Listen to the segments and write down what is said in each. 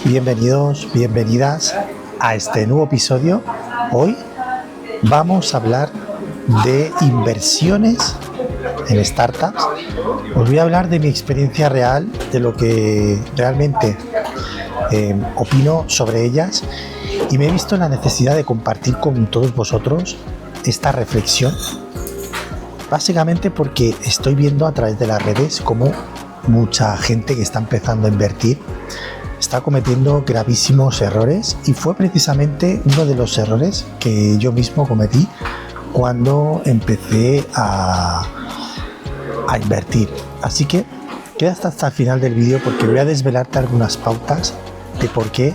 Bienvenidos, bienvenidas a este nuevo episodio. Hoy vamos a hablar de inversiones en startups. Os voy a hablar de mi experiencia real, de lo que realmente opino sobre ellas, y me he visto en la necesidad de compartir con todos vosotros esta reflexión, básicamente porque estoy viendo a través de las redes cómo mucha gente que está empezando a invertir está cometiendo gravísimos errores, y fue precisamente uno de los errores que yo mismo cometí cuando empecé a invertir. Así que quédate hasta el final del vídeo porque voy a desvelarte algunas pautas de por qué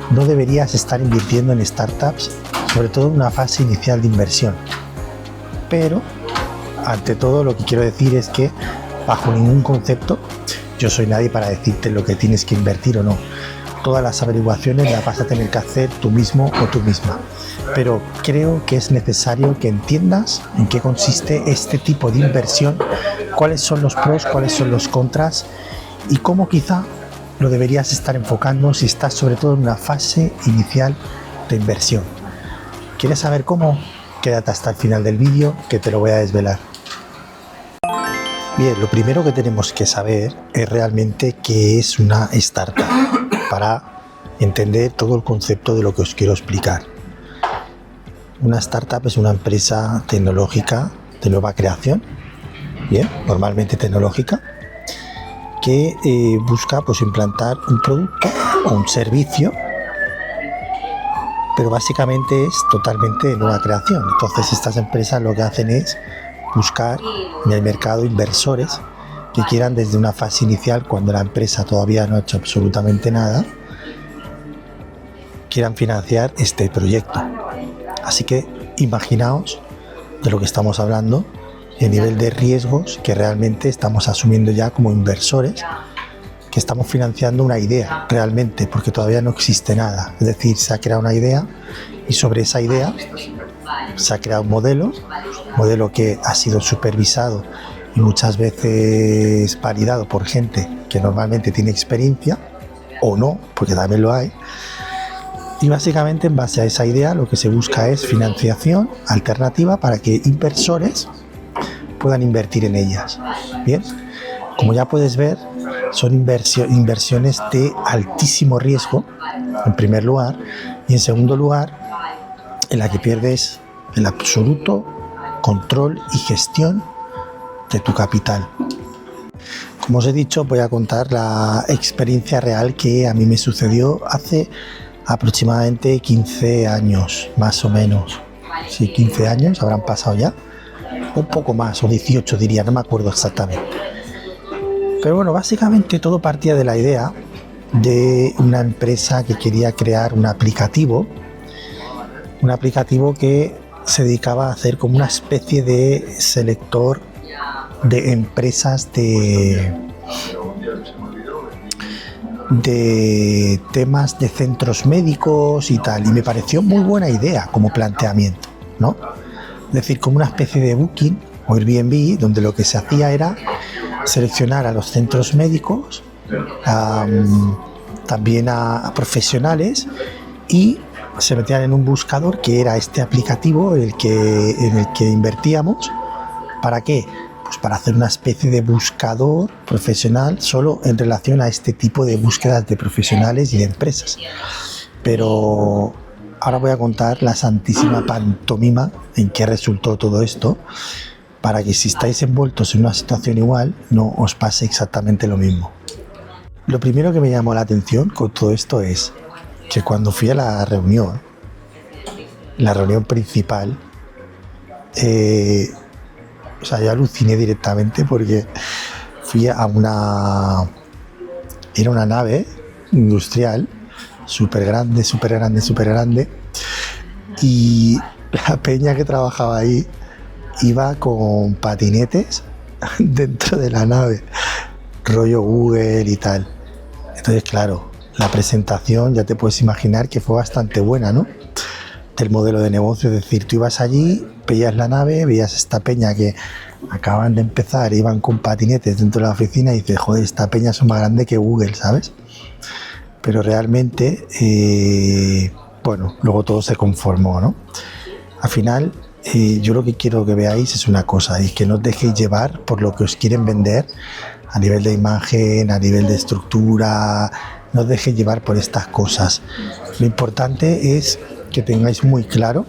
no deberías estar invirtiendo en startups, sobre todo en una fase inicial de inversión. Pero ante todo lo que quiero decir es que bajo ningún concepto yo soy nadie para decirte lo que tienes que invertir o no. Todas las averiguaciones las vas a tener que hacer tú mismo o tú misma. Pero creo que es necesario que entiendas en qué consiste este tipo de inversión, cuáles son los pros, cuáles son los contras y cómo quizá lo deberías estar enfocando si estás sobre todo en una fase inicial de inversión. ¿Quieres saber cómo? Quédate hasta el final del vídeo que te lo voy a desvelar. Bien, lo primero que tenemos que saber es realmente qué es una startup para entender todo el concepto de lo que os quiero explicar. Una startup es una empresa tecnológica de nueva creación, bien, normalmente tecnológica, que busca implantar un producto o un servicio, pero básicamente es totalmente de nueva creación. Entonces estas empresas lo que hacen es buscar en el mercado inversores que quieran, desde una fase inicial, cuando la empresa todavía no ha hecho absolutamente nada, quieran financiar este proyecto. Así que imaginaos de lo que estamos hablando, el nivel de riesgos que realmente estamos asumiendo ya como inversores, que estamos financiando una idea realmente, porque todavía no existe nada. Es decir, se ha creado una idea y sobre esa idea se ha creado un modelo que ha sido supervisado y muchas veces validado por gente que normalmente tiene experiencia, o no, porque también lo hay. Y básicamente en base a esa idea lo que se busca es financiación alternativa para que inversores puedan invertir en ellas. Bien, como ya puedes ver, son inversiones de altísimo riesgo, en primer lugar, y en segundo lugar, en la que pierdes el absoluto control y gestión de tu capital. Como os he dicho, voy a contar la experiencia real que a mí me sucedió hace aproximadamente 15 años, más o menos. Sí, 15 años habrán pasado ya, un poco más, o 18 diría, no me acuerdo exactamente. Pero bueno, básicamente todo partía de la idea de una empresa que quería crear un aplicativo que se dedicaba a hacer como una especie de selector de empresas de temas de centros médicos y tal, y me pareció muy buena idea como planteamiento, ¿no? Es decir, como una especie de Booking o Airbnb, donde lo que se hacía era seleccionar a los centros médicos, también a profesionales, y se metían en un buscador que era este aplicativo en el que invertíamos. ¿Para qué? Pues para hacer una especie de buscador profesional solo en relación a este tipo de búsquedas de profesionales y de empresas. Pero ahora voy a contar la santísima pantomima en que resultó todo esto, para que si estáis envueltos en una situación igual no os pase exactamente lo mismo. Lo primero que me llamó la atención con todo esto es que cuando fui a la reunión principal, yo aluciné directamente porque fui a era una nave industrial súper grande, y la peña que trabajaba ahí iba con patinetes dentro de la nave, rollo Google y tal. Entonces, claro, la presentación ya te puedes imaginar que fue bastante buena, ¿no? Del modelo de negocio, es decir, tú ibas allí, veías la nave, veías esta peña que acaban de empezar, iban con patinetes dentro de la oficina y dices, joder, esta peña es más grande que Google, ¿sabes? pero realmente, bueno, luego todo se conformó, ¿no? Al final, yo lo que quiero que veáis es una cosa, y que no os dejéis llevar por lo que os quieren vender a nivel de imagen, a nivel de estructura. No os dejéis llevar por estas cosas. Lo importante es que tengáis muy claro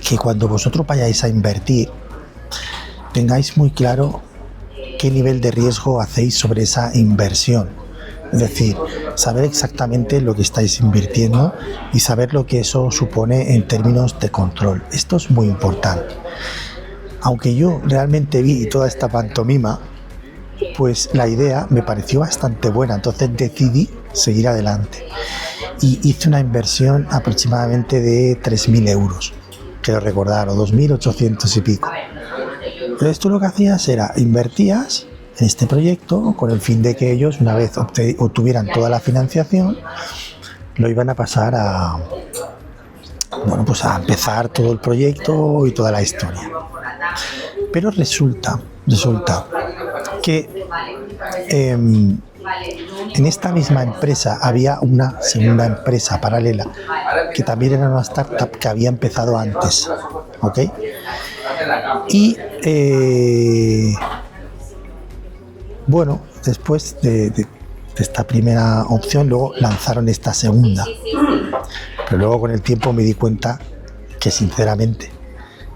que cuando vosotros vayáis a invertir, tengáis muy claro qué nivel de riesgo hacéis sobre esa inversión. Es decir, saber exactamente lo que estáis invirtiendo y saber lo que eso supone en términos de control. Esto es muy importante. Aunque yo realmente vi toda esta pantomima, pues la idea me pareció bastante buena, entonces decidí seguir adelante. Y hice una inversión aproximadamente de 3.000 euros, quiero recordar, o 2.800 y pico. Entonces tú lo que hacías era, invertías en este proyecto con el fin de que ellos, una vez obtuvieran toda la financiación, lo iban a pasar a, bueno, pues a empezar todo el proyecto y toda la historia. Pero resulta que en esta misma empresa había una segunda empresa paralela que también era una startup que había empezado antes, ¿ok? Y bueno, después de esta primera opción, luego lanzaron esta segunda. Pero luego con el tiempo me di cuenta que sinceramente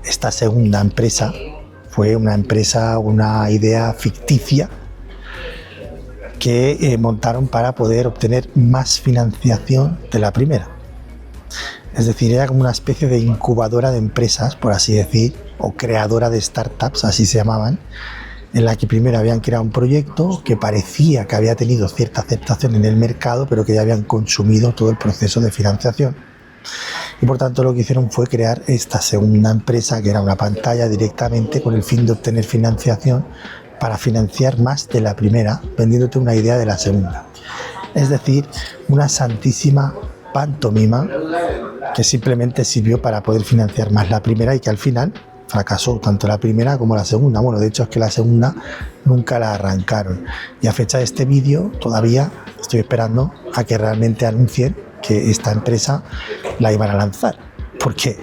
esta segunda empresa fue una idea ficticia que montaron para poder obtener más financiación de la primera. Es decir, era como una especie de incubadora de empresas, por así decir, o creadora de startups, así se llamaban, en la que primero habían creado un proyecto que parecía que había tenido cierta aceptación en el mercado, pero que ya habían consumido todo el proceso de financiación. Y por tanto lo que hicieron fue crear esta segunda empresa, que era una pantalla directamente con el fin de obtener financiación para financiar más de la primera, vendiéndote una idea de la segunda. Es decir, una santísima pantomima que simplemente sirvió para poder financiar más la primera y que al final fracasó tanto la primera como la segunda. Bueno, de hecho es que la segunda nunca la arrancaron. Y a fecha de este vídeo todavía estoy esperando a que realmente anuncien que esta empresa la iban a lanzar, porque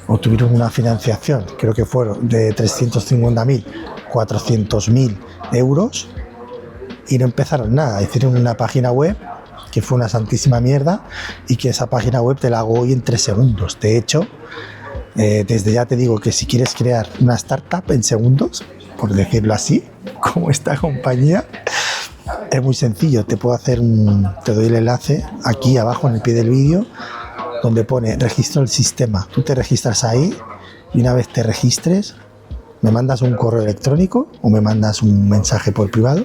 obtuvieron una financiación, creo que fueron de 350.000, 400.000 euros, y no empezaron nada. Hicieron una página web que fue una santísima mierda y que esa página web te la hago hoy en 3 segundos. De hecho, desde ya te digo que si quieres crear una startup en segundos, por decirlo así, como esta compañía, es muy sencillo. Te doy el enlace aquí abajo en el pie del vídeo, donde pone registro del sistema. Tú te registras ahí y una vez te registres, me mandas un correo electrónico o me mandas un mensaje por privado,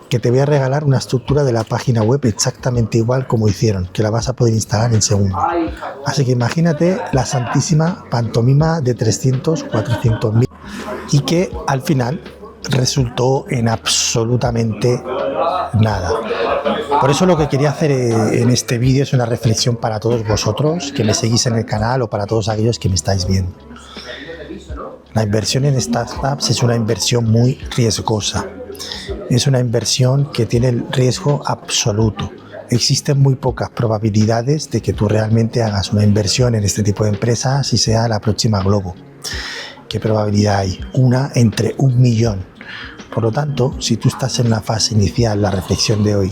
que te voy a regalar una estructura de la página web exactamente igual como hicieron, que la vas a poder instalar en segundos. Así que imagínate la santísima pantomima de 300, 400.000 y que al final resultó en absolutamente nada. Por eso lo que quería hacer en este vídeo es una reflexión para todos vosotros que me seguís en el canal o para todos aquellos que me estáis viendo. La inversión en startups es una inversión muy riesgosa. Es una inversión que tiene el riesgo absoluto. Existen muy pocas probabilidades de que tú realmente hagas una inversión en este tipo de empresas y sea la próxima Globo. ¿Qué probabilidad hay? Una entre 1.000.000. Por lo tanto, si tú estás en la fase inicial, la reflexión de hoy,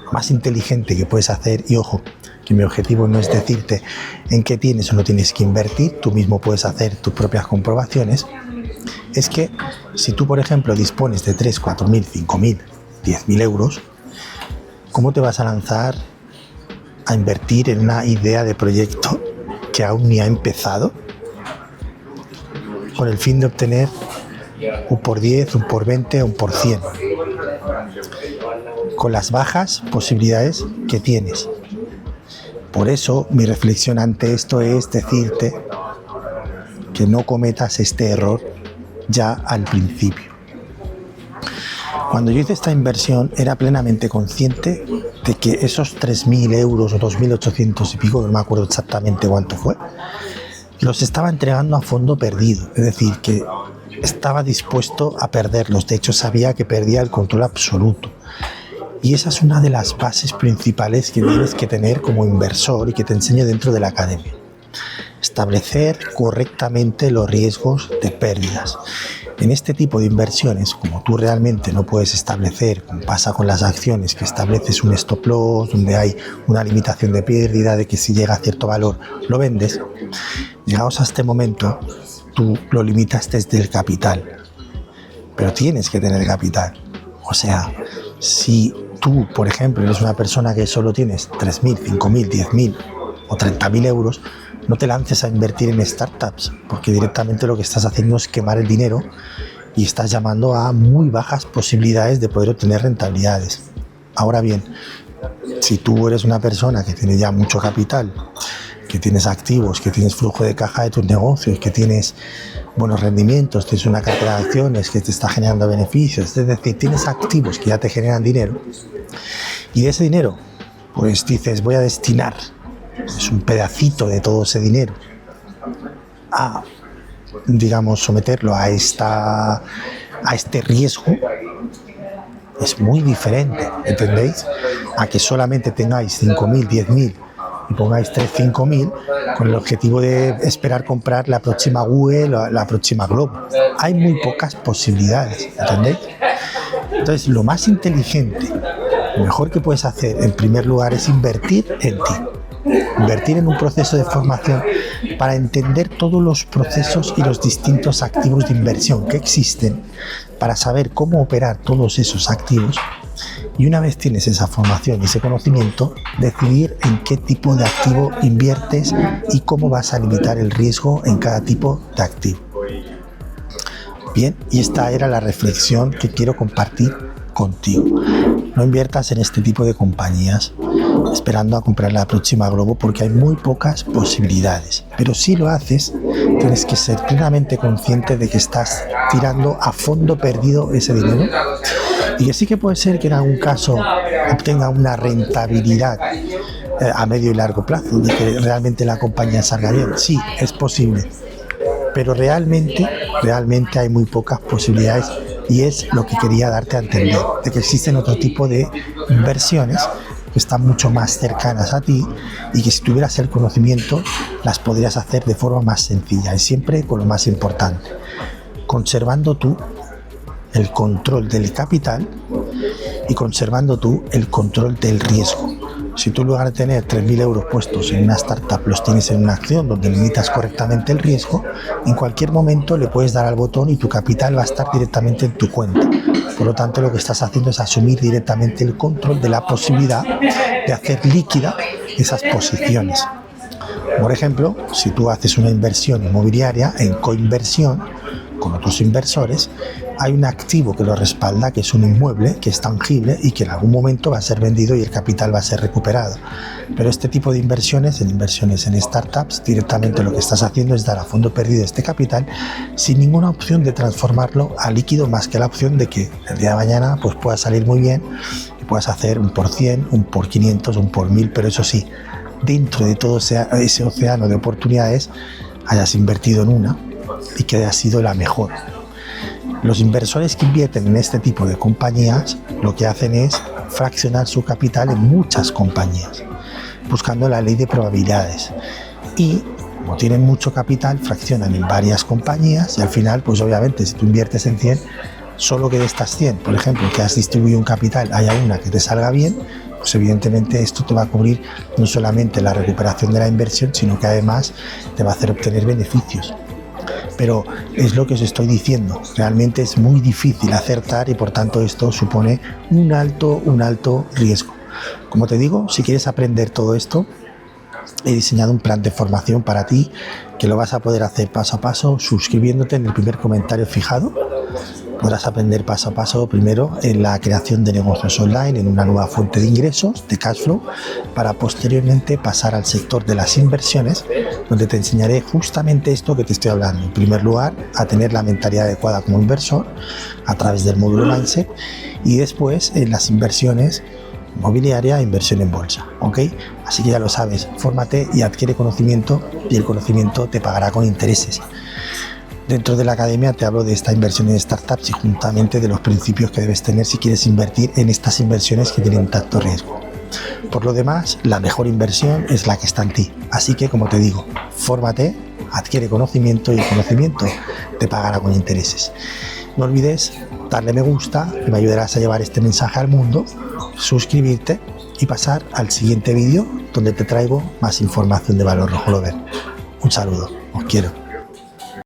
lo más inteligente que puedes hacer, y ojo, que mi objetivo no es decirte en qué tienes o no tienes que invertir, tú mismo puedes hacer tus propias comprobaciones, es que si tú, por ejemplo, dispones de 3, 4.000, 5.000, 10.000 euros, ¿cómo te vas a lanzar a invertir en una idea de proyecto que aún ni ha empezado con el fin de obtener un por 10, un por 20, un por 100, con las bajas posibilidades que tienes? Por eso mi reflexión ante esto es decirte que no cometas este error ya al principio. Cuando yo hice esta inversión era plenamente consciente de que esos 3.000 euros o 2.800 y pico, no me acuerdo exactamente cuánto fue, los estaba entregando a fondo perdido. Es decir, que estaba dispuesto a perderlos. De hecho, sabía que perdía el control absoluto. Y esa es una de las bases principales que tienes que tener como inversor y que te enseño dentro de la academia. Establecer correctamente los riesgos de pérdidas. En este tipo de inversiones, como tú realmente no puedes establecer, como pasa con las acciones, que estableces un stop loss, donde hay una limitación de pérdida, de que si llega a cierto valor lo vendes, llegados a este momento, tú lo limitas desde el capital. Pero tienes que tener capital. O sea, si tú, por ejemplo, eres una persona que solo tienes 3.000, 5.000, 10.000 o 30.000 euros, no te lances a invertir en startups, porque directamente lo que estás haciendo es quemar el dinero y estás llamando a muy bajas posibilidades de poder obtener rentabilidades. Ahora bien, si tú eres una persona que tiene ya mucho capital, que tienes activos, que tienes flujo de caja de tus negocios, que tienes buenos rendimientos, tienes una cartera de acciones que te está generando beneficios, es decir, tienes activos que ya te generan dinero, y de ese dinero, pues dices, voy a destinar un pedacito de todo ese dinero a, digamos, someterlo a este riesgo, es muy diferente, ¿entendéis? A que solamente tengáis 5.000, 10.000 y pongáis 3.000, 5.000 con el objetivo de esperar comprar la próxima Google o la próxima Globo. Hay muy pocas posibilidades, ¿entendéis? Entonces, lo más inteligente, lo mejor que puedes hacer en primer lugar es invertir en ti. Invertir en un proceso de formación para entender todos los procesos y los distintos activos de inversión que existen, para saber cómo operar todos esos activos, y una vez tienes esa formación y ese conocimiento, decidir en qué tipo de activo inviertes y cómo vas a limitar el riesgo en cada tipo de activo. Bien, y esta era la reflexión que quiero compartir contigo. No inviertas en este tipo de compañías esperando a comprar la próxima Globo, porque hay muy pocas posibilidades. Pero si lo haces, tienes que ser plenamente consciente de que estás tirando a fondo perdido ese dinero, y que sí que puede ser que en algún caso obtenga una rentabilidad a medio y largo plazo, de que realmente la compañía salga bien. Sí, es posible, pero realmente hay muy pocas posibilidades, y es lo que quería darte a entender, de que existen otro tipo de inversiones que están mucho más cercanas a ti y que si tuvieras el conocimiento las podrías hacer de forma más sencilla, y siempre con lo más importante, conservando tú el control del capital y conservando tú el control del riesgo. Si tú, en lugar de tener 3.000 euros puestos en una startup, los tienes en una acción donde limitas correctamente el riesgo, en cualquier momento le puedes dar al botón y tu capital va a estar directamente en tu cuenta. Por lo tanto, lo que estás haciendo es asumir directamente el control de la posibilidad de hacer líquida esas posiciones. Por ejemplo, si tú haces una inversión inmobiliaria en coinversión con otros inversores, hay un activo que lo respalda, que es un inmueble, que es tangible y que en algún momento va a ser vendido y el capital va a ser recuperado. Pero este tipo de inversiones en startups, directamente lo que estás haciendo es dar a fondo perdido este capital sin ninguna opción de transformarlo a líquido, más que la opción de que el día de mañana pues pueda salir muy bien y puedas hacer un por 100, un por 500, un por 1000, pero eso sí, dentro de todo ese océano de oportunidades hayas invertido en una y que haya sido la mejor. Los inversores que invierten en este tipo de compañías lo que hacen es fraccionar su capital en muchas compañías, buscando la ley de probabilidades. Y como tienen mucho capital, fraccionan en varias compañías y al final, pues obviamente, si tú inviertes en 100, solo que de estas 100, por ejemplo, que has distribuido un capital, haya una que te salga bien, pues evidentemente esto te va a cubrir no solamente la recuperación de la inversión, sino que además te va a hacer obtener beneficios. Pero es lo que os estoy diciendo, realmente es muy difícil acertar y por tanto esto supone un alto riesgo. Como te digo, si quieres aprender todo esto, he diseñado un plan de formación para ti que lo vas a poder hacer paso a paso suscribiéndote en el primer comentario fijado. Podrás aprender paso a paso primero en la creación de negocios online, en una nueva fuente de ingresos, de cash flow, para posteriormente pasar al sector de las inversiones, donde te enseñaré justamente esto que te estoy hablando. En primer lugar, a tener la mentalidad adecuada como inversor a través del módulo Mindset, y después en las inversiones inmobiliaria e inversión en bolsa, ¿ok? Así que ya lo sabes, fórmate y adquiere conocimiento, y el conocimiento te pagará con intereses. Dentro de la academia te hablo de esta inversión en startups y juntamente de los principios que debes tener si quieres invertir en estas inversiones que tienen tanto riesgo. Por lo demás, la mejor inversión es la que está en ti. Así que, como te digo, fórmate, adquiere conocimiento y el conocimiento te pagará con intereses. No olvides darle me gusta, que me ayudarás a llevar este mensaje al mundo, suscribirte y pasar al siguiente vídeo donde te traigo más información de Valor Rojo Lover. Un saludo, os quiero.